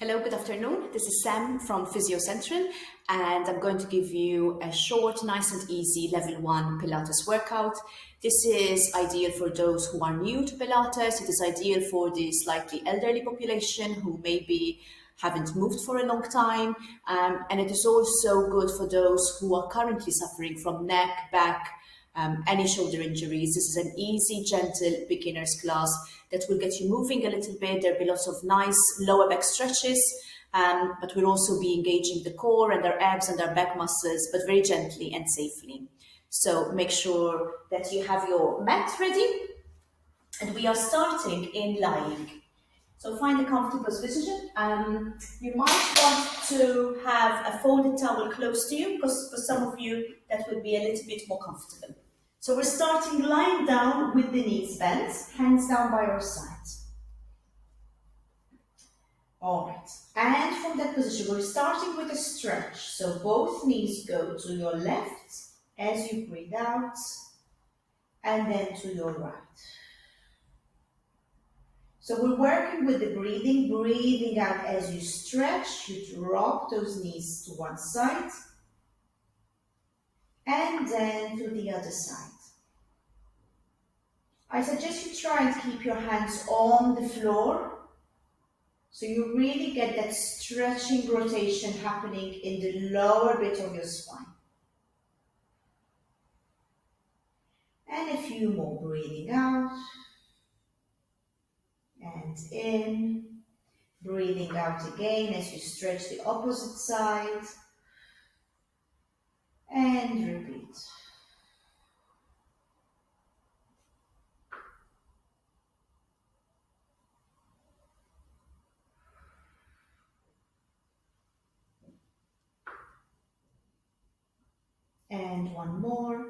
Hello, good afternoon. This is Sam from Physio Central, and I'm going to give you a short, nice and easy level 1 Pilates workout. This is ideal for those who are new to Pilates. It is ideal for the slightly elderly population who maybe haven't moved for a long time. And it is also good for those who are currently suffering from neck, back, any shoulder injuries. This is an easy, gentle beginner's class that will get you moving a little bit. There'll be lots of nice lower back stretches, but we'll also be engaging the core and our abs and our back muscles, but very gently and safely. So make sure that you have your mat ready, and we are starting in lying. So find a comfortable position. You might want to have a folded towel close to you, because for some of you that would be a little bit more comfortable. So we're starting lying down with the knees bent, hands down by your side. All right, and from that position, we're starting with a stretch. So both knees go to your left as you breathe out, and then to your right. So we're working with the breathing out as you stretch. You drop those knees to one side, and then to the other side. I suggest you try and keep your hands on the floor, so you really get that stretching rotation happening in the lower bit of your spine. And a few more, breathing out and in, breathing out again as you stretch the opposite side, and repeat. And one more.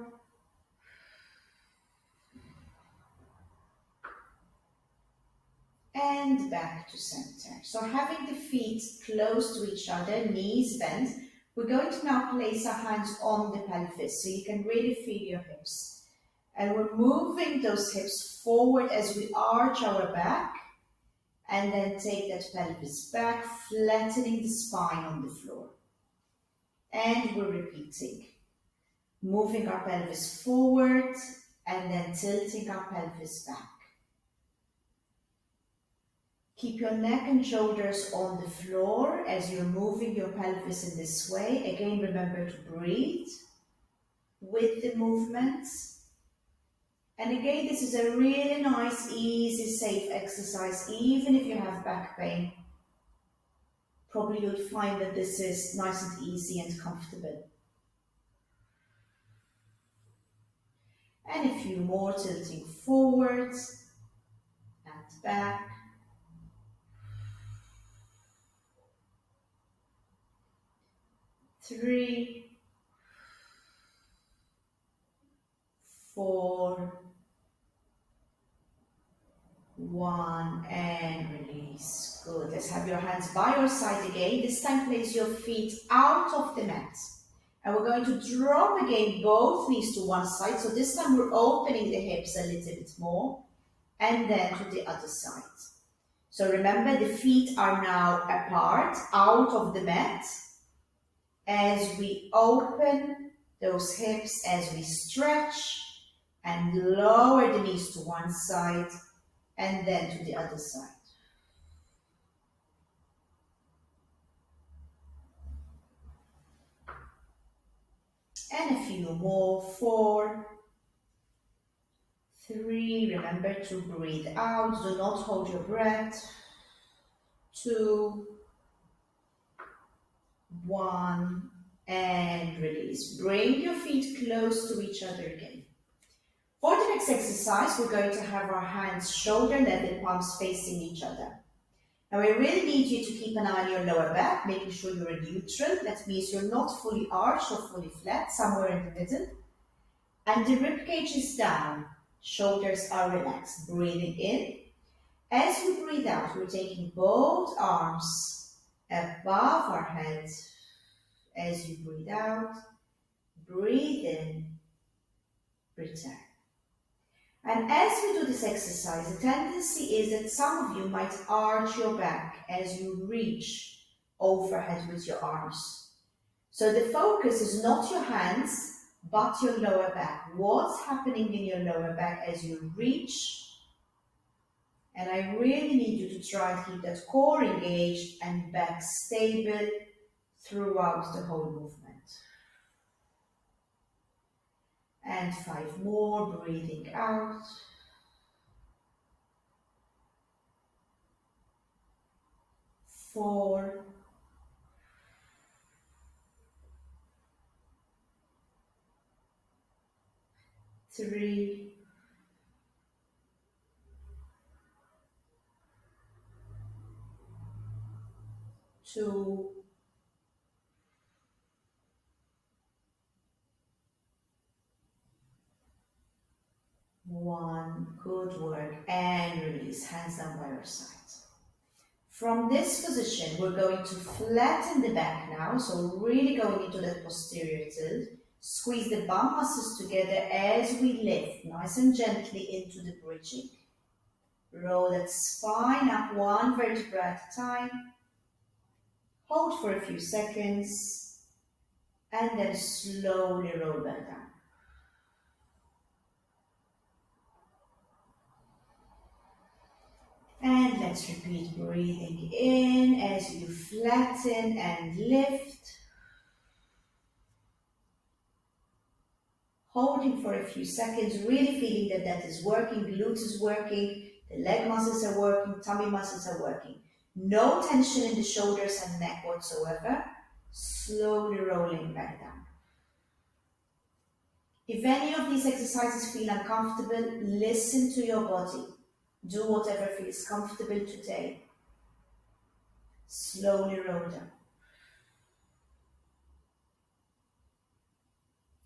And back to center. So having the feet close to each other, knees bent, we're going to now place our hands on the pelvis so you can really feel your hips. And we're moving those hips forward as we arch our back, and then take that pelvis back, flattening the spine on the floor. And we're repeating. Moving our pelvis forward and then tilting our pelvis back. Keep your neck and shoulders on the floor as you're moving your pelvis in this way. Again, remember to breathe with the movements. And again, this is a really nice, easy, safe exercise. Even if you have back pain, probably you'll find that this is nice and easy and comfortable. And a few more, tilting forwards and back. Three, 4, 1, and release. Good. Let's have your hands by your side again. This time place your feet out of the mat. And we're going to drop again both knees to one side. So this time we're opening the hips a little bit more. And then to the other side. So remember, the feet are now apart, out of the mat. As we open those hips, as we stretch and lower the knees to one side and then to the other side. And a few more, 4, 3, remember to breathe out, do not hold your breath, 2, 1, and release. Bring your feet close to each other again. For the next exercise, we're going to have our hands shoulder level, palms facing each other. Now we really need you to keep an eye on your lower back, making sure you're in neutral. That means you're not fully arched or fully flat, somewhere in the middle. And the rib cage is down, shoulders are relaxed. Breathing in. As you breathe out, we're taking both arms above our head. As you breathe out, breathe in, return. And as we do this exercise, the tendency is that some of you might arch your back as you reach overhead with your arms. So the focus is not your hands, but your lower back. What's happening in your lower back as you reach? And I really need you to try and keep that core engaged and back stable throughout the whole movement. And 5 more, breathing out. 4. 3. 2. 1. Good work. And release. Hands down by your side. From this position, we're going to flatten the back now. So really going into that posterior tilt. Squeeze the bum muscles together as we lift, nice and gently into the bridging. Roll that spine up 1 vertebra at a time. Hold for a few seconds. And then slowly roll back down. And let's repeat breathing in as you flatten and lift. Holding for a few seconds, really feeling that that is working, glutes is working, the leg muscles are working, tummy muscles are working. No tension in the shoulders and neck whatsoever. Slowly rolling back down. If any of these exercises feel uncomfortable, listen to your body. Do whatever feels comfortable today. Slowly roll down.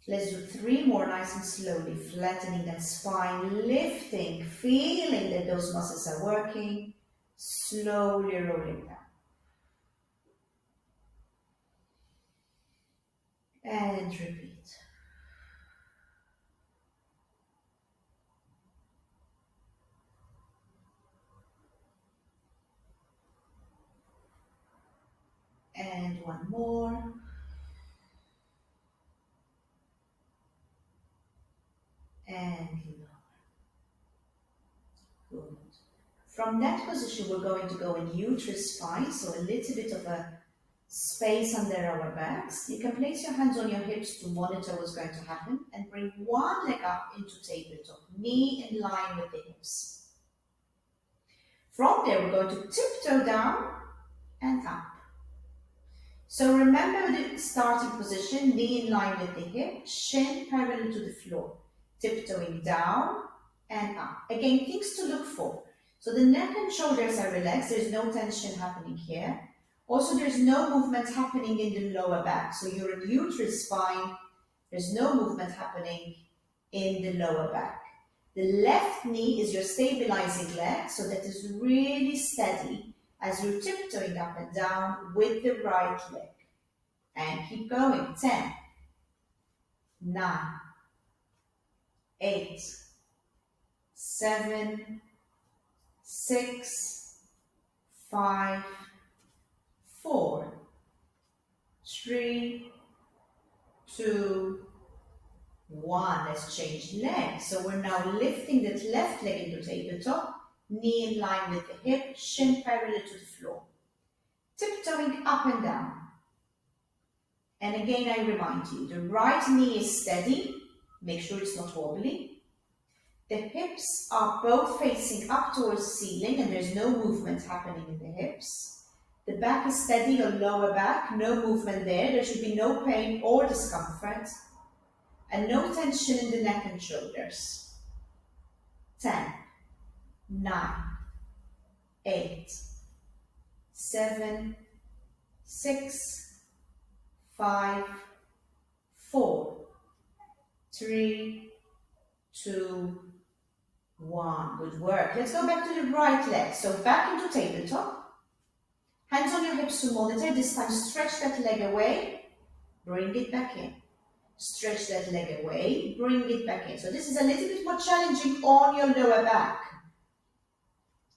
Let's do 3 more nice and slowly, flattening that spine, lifting, feeling that those muscles are working, slowly rolling down. And repeat. And 1 more. And lower. Good. From that position, we're going to go in uterus spine, so a little bit of a space under our backs. You can place your hands on your hips to monitor what's going to happen and bring one leg up into tabletop, knee in line with the hips. From there, we're going to tiptoe down and up. So remember the starting position, knee in line with the hip, shin parallel to the floor. Tiptoeing down and up. Again, things to look for. So the neck and shoulders are relaxed. There's no tension happening here. Also, there's no movement happening in the lower back. So you're in uterus spine. There's no movement happening in the lower back. The left knee is your stabilizing leg. So that is really steady as you're tiptoeing up and down with the right leg. And keep going. 10, 9, 8, 7, 6, 5, 4, 3, 2, 1. Let's change legs. So we're now lifting that left leg into tabletop, knee in line with the hip, shin parallel to the floor. Tiptoeing up and down. And again, I remind you, the right knee is steady. Make sure it's not wobbly. The hips are both facing up towards the ceiling and there's no movement happening in the hips. The back is steady, your lower back, no movement there. There should be no pain or discomfort. And no tension in the neck and shoulders. 10, 9, 8, 7, 6, 5, 4, 3, 2, 1. Good work. Let's go back to the right leg. So back into tabletop. Hands on your hips to monitor. This time stretch that leg away. Bring it back in. Stretch that leg away, bring it back in. So this is a little bit more challenging on your lower back.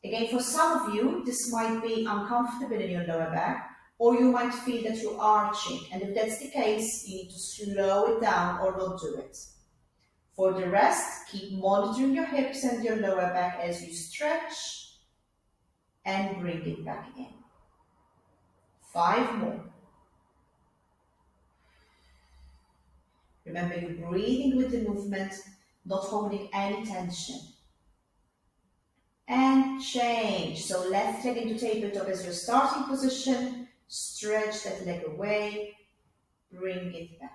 Again, for some of you, this might be uncomfortable in your lower back, or you might feel that you're arching. And if that's the case, you need to slow it down or not do it. For the rest, keep monitoring your hips and your lower back as you stretch and bring it back in. 5 more. Remember, you're breathing with the movement, not holding any tension. And change. So left leg into tabletop as your starting position. Stretch that leg away. Bring it back.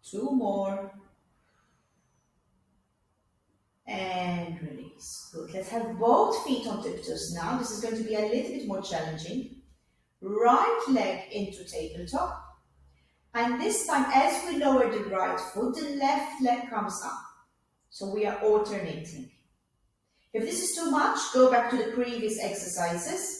Two more. And release. Good. Let's have both feet on tiptoes now. This is going to be a little bit more challenging. Right leg into tabletop. And this time, as we lower the right foot, the left leg comes up. So we are alternating. If this is too much, go back to the previous exercises.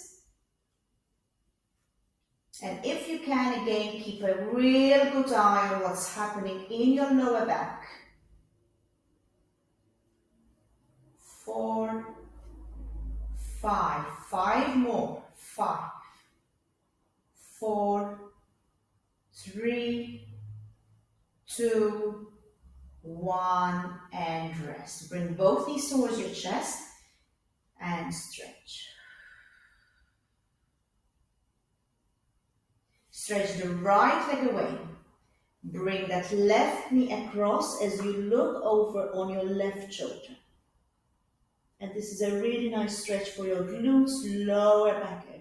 And if you can, again, keep a real good eye on what's happening in your lower back. 4, 5, 5 more. 5, 4, 3, 2, 1, and rest. Bring both knees towards your chest and stretch. Stretch the right leg away. Bring that left knee across as you look over on your left shoulder. And this is a really nice stretch for your glutes, lower back area.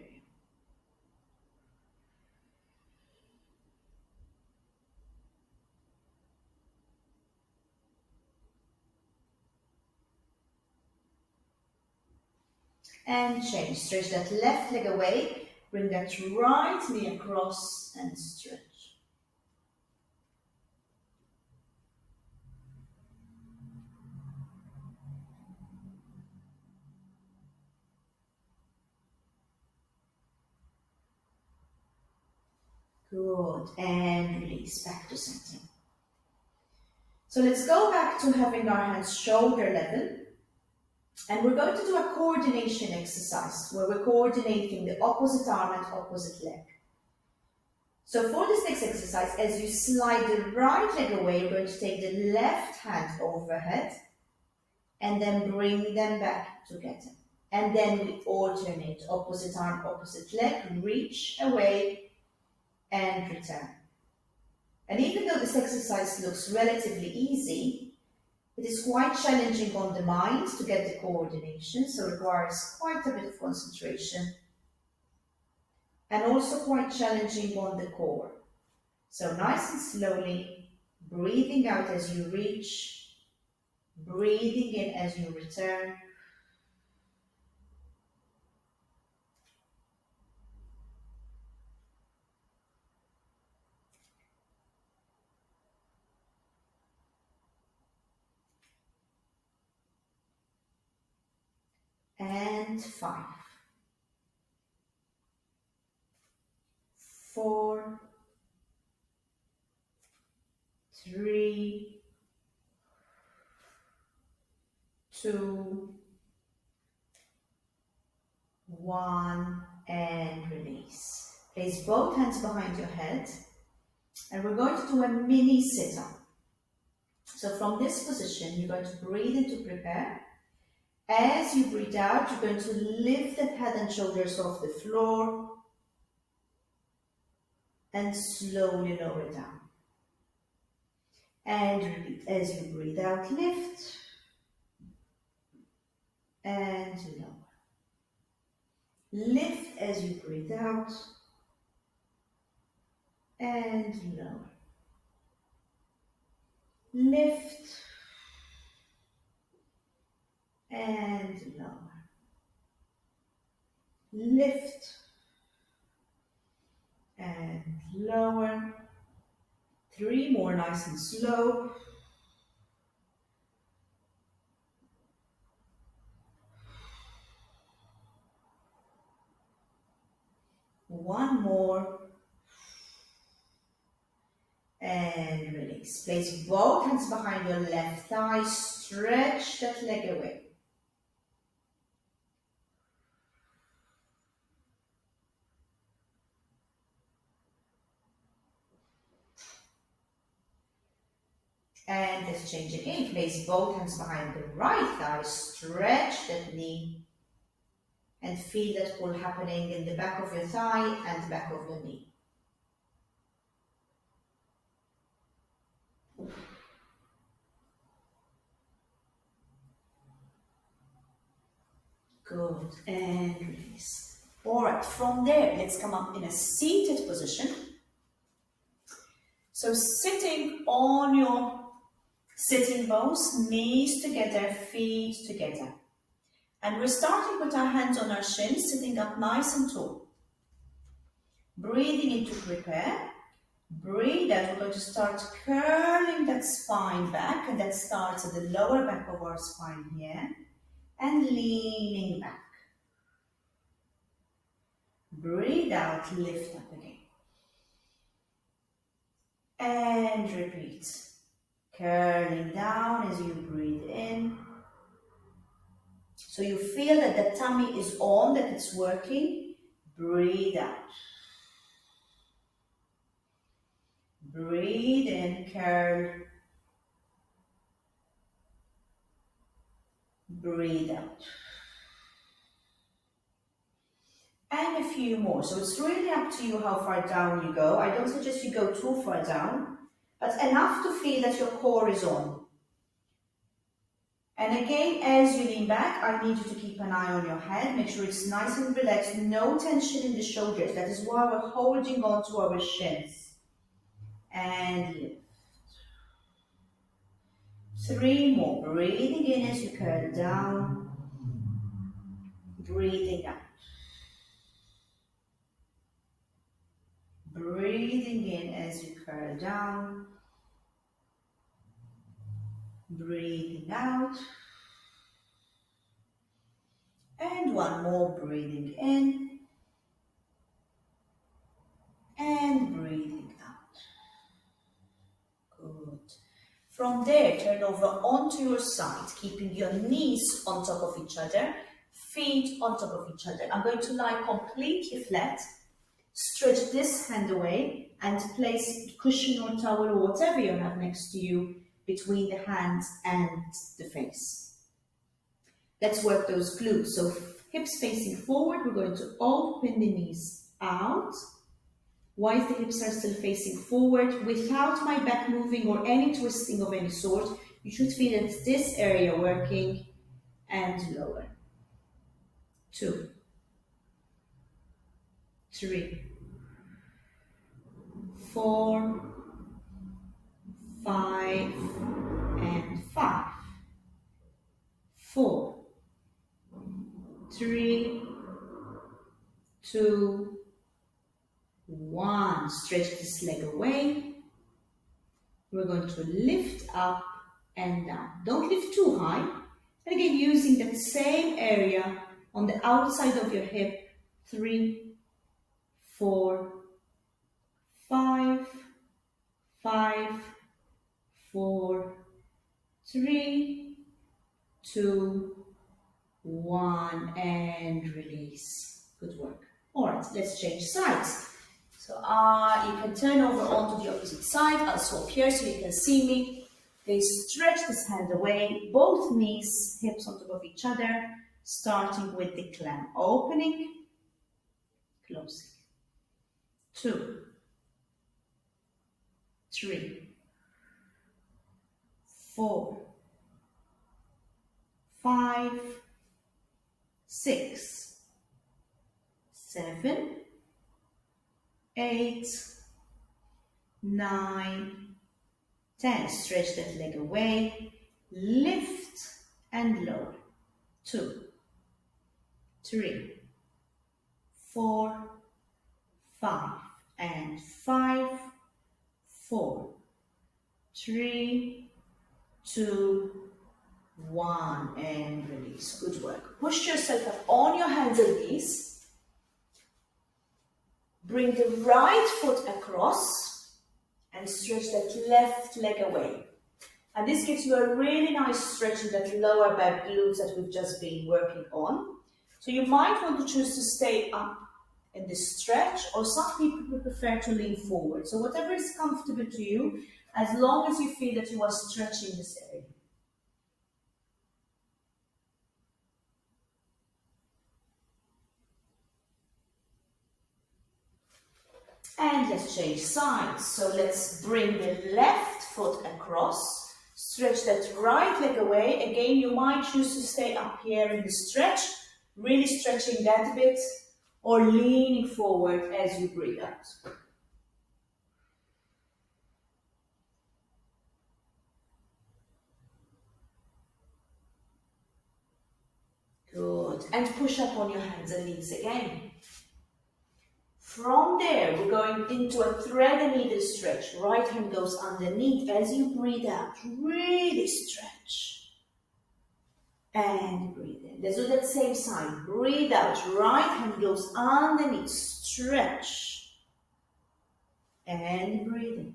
And change. Stretch that left leg away. Bring that right knee across and stretch. Good. And release back to center. So let's go back to having our hands shoulder level. And we're going to do a coordination exercise where we're coordinating the opposite arm and opposite leg. So for this next exercise, as you slide the right leg away, you're going to take the left hand overhead and then bring them back together. And then we alternate opposite arm, opposite leg, reach away and return. And even though this exercise looks relatively easy, it is quite challenging on the mind to get the coordination, so it requires quite a bit of concentration. And also quite challenging on the core. So nice and slowly, breathing out as you reach, breathing in as you return. And 5, 4, 3, 2, 1, and release. Place both hands behind your head, and we're going to do a mini sit-up. So from this position, you're going to breathe in to prepare. As you breathe out, you're going to lift the head and shoulders off the floor and slowly lower it down. And repeat. As you breathe out, lift and lower. Lift as you breathe out and lower. Lift and lower. Lift and lower. 3 more, nice and slow. One more. And release. Place both hands behind your left thigh. Stretch that leg away. And let's change again. Place both hands behind the right thigh. Stretch that knee. And feel that pull happening in the back of your thigh and back of your knee. Good. And release. Alright, from there, let's come up in a seated position. So sitting on your sitting bones, knees together, feet together. And we're starting with our hands on our shins, sitting up nice and tall. Breathing in to prepare. Breathe out. We're going to start curling that spine back, and that starts at the lower back of our spine here, and leaning back. Breathe out, lift up again. And repeat. Curling down as you breathe in. So you feel that the tummy is on, that it's working. Breathe out. Breathe in, curl. Breathe out. And a few more. So it's really up to you how far down you go. I don't suggest you go too far down, but enough to feel that your core is on. And again, as you lean back, I need you to keep an eye on your head. Make sure it's nice and relaxed, no tension in the shoulders. That is why we're holding on to our shins. And lift. 3 more. Breathing in as you curl down. Breathing out. Breathing in as you curl down. Breathing out. And one more, breathing in. And breathing out. Good. From there, turn over onto your side, keeping your knees on top of each other, feet on top of each other. I'm going to lie completely flat. Stretch this hand away and place cushion or towel or whatever you have next to you between the hands and the face. Let's work those glutes. So hips facing forward, we're going to open the knees out. While the hips are still facing forward, without my back moving or any twisting of any sort, you should feel it's this area working, and lower. 2, 3, 4, 5, and 5. 4, 3, 2, 1. Stretch this leg away. We're going to lift up and down. Don't lift too high. And again, using that same area on the outside of your hip. 3, 4, 5, 5, 4, 3, 2, 1, and release. Good work. All right, let's change sides. So you can turn over onto the opposite side. I'll swap here so you can see me. Okay, stretch this hand away, both knees, hips on top of each other, starting with the clam. Opening, closing. 2, 3, 4, 5, 6, 7, 8, 9, 10. Stretch that leg away, lift and lower. 2, 3, 4, 5, and 5, 4, 3, 2, 1, and release. Good work. Push yourself up on your hands and knees. Bring the right foot across and stretch that left leg away. And this gives you a really nice stretch in that lower back glutes that we've just been working on. So you might want to choose to stay up in this stretch, or some people would prefer to lean forward. So whatever is comfortable to you, as long as you feel that you are stretching this area. And let's change sides. So let's bring the left foot across, stretch that right leg away. Again, you might choose to stay up here in the stretch, really stretching that bit, or leaning forward as you breathe out. Good. And push up on your hands and knees again. From there, we're going into a thread and needle stretch. Right hand goes underneath as you breathe out. Really stretch. And breathe in. Let's do that same side. Breathe out. Right hand goes underneath. Stretch. And breathe in.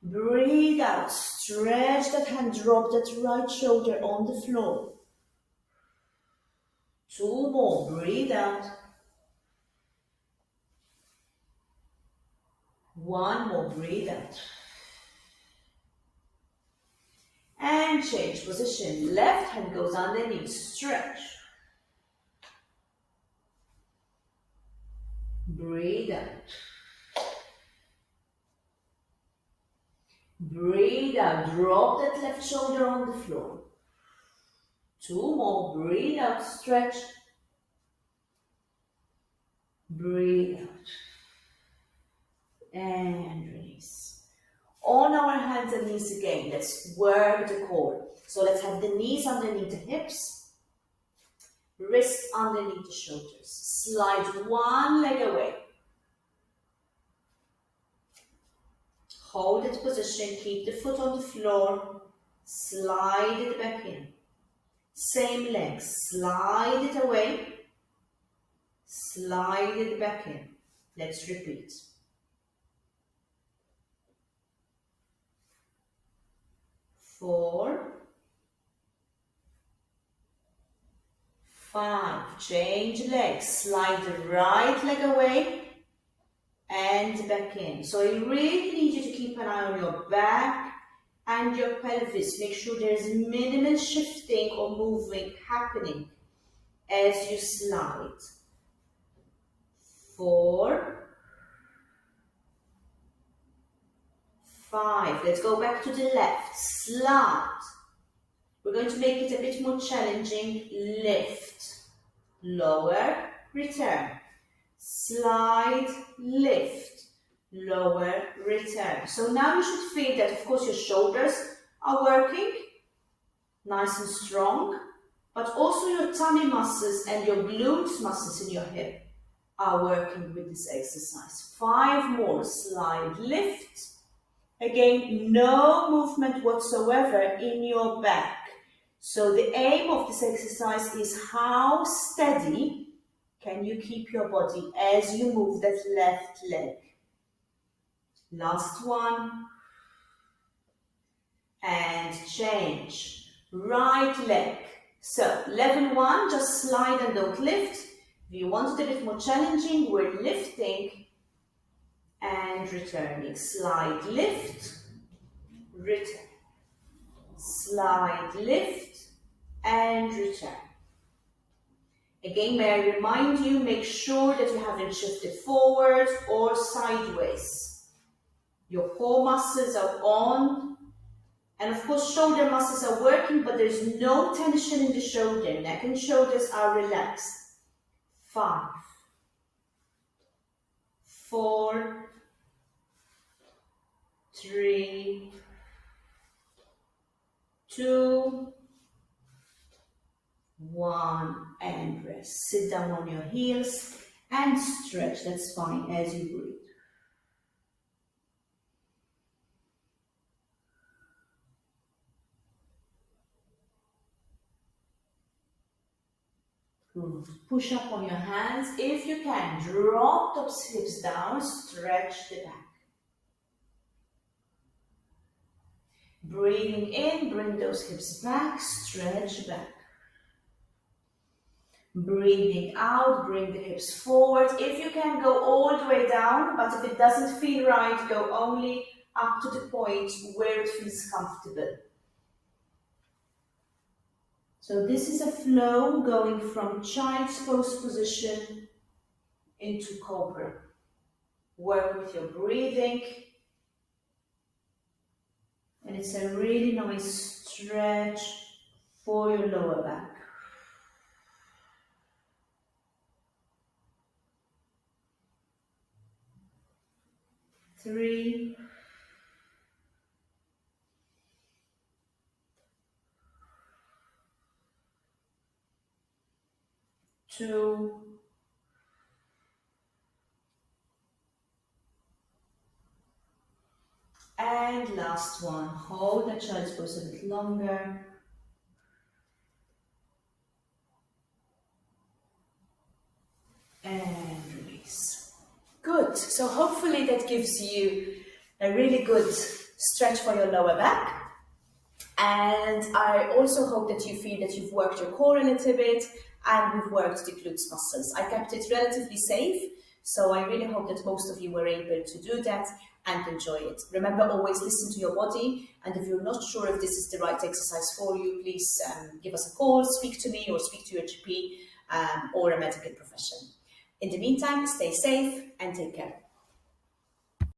Breathe out. Stretch that hand. Drop that right shoulder on the floor. 2 more. Breathe out. 1 more. Breathe out. And change position. Left hand goes underneath. Stretch. Breathe out. Breathe out. Drop that left shoulder on the floor. 2 more. Breathe out. Stretch. Breathe out. And release. On our hands and knees again, let's work the core. So let's have the knees underneath the hips, wrists underneath the shoulders. Slide one leg away. Hold that position, keep the foot on the floor, slide it back in. Same leg, slide it away, slide it back in. Let's repeat. 4, 5, change legs, slide the right leg away and back in. So I really need you to keep an eye on your back and your pelvis. Make sure there's minimal shifting or moving happening as you slide. 4, 5, let's go back to the left, slide. We're going to make it a bit more challenging. Lift, lower, return. Slide, lift, lower, return. So now you should feel that, of course, your shoulders are working nice and strong, but also your tummy muscles and your glutes muscles in your hip are working with this exercise. 5 more, slide, lift. Again, no movement whatsoever in your back. So the aim of this exercise is how steady can you keep your body as you move that left leg. Last one. And change. Right leg. So level 1, just slide and don't lift. If you want it a bit more challenging, we're lifting and returning. Slide, lift, return. Slide, lift, and return. Again, may I remind you, make sure that you haven't shifted forward or sideways. Your core muscles are on, and of course shoulder muscles are working, but there's no tension in the shoulder. Neck and shoulders are relaxed. 5, 4, 3, 2, 1, and rest. Sit down on your heels and stretch that spine as you breathe. Good. Push up on your hands. If you can, drop those hips down, stretch the back. Breathing in, bring those hips back, stretch back. Breathing out, bring the hips forward. If you can, go all the way down, but if it doesn't feel right, go only up to the point where it feels comfortable. So this is a flow going from child's pose position into cobra. Work with your breathing. And it's a really nice stretch for your lower back. 3, 2, and last one. Hold the child's pose a bit longer. And release. Good. So hopefully that gives you a really good stretch for your lower back. And I also hope that you feel that you've worked your core a little bit and we've worked the glutes muscles. I kept it relatively safe, so I really hope that most of you were able to do that and enjoy it. Remember, always listen to your body, and if you're not sure if this is the right exercise for you, please give us a call, speak to me, or speak to your GP or a medical professional. In the meantime, stay safe and take care.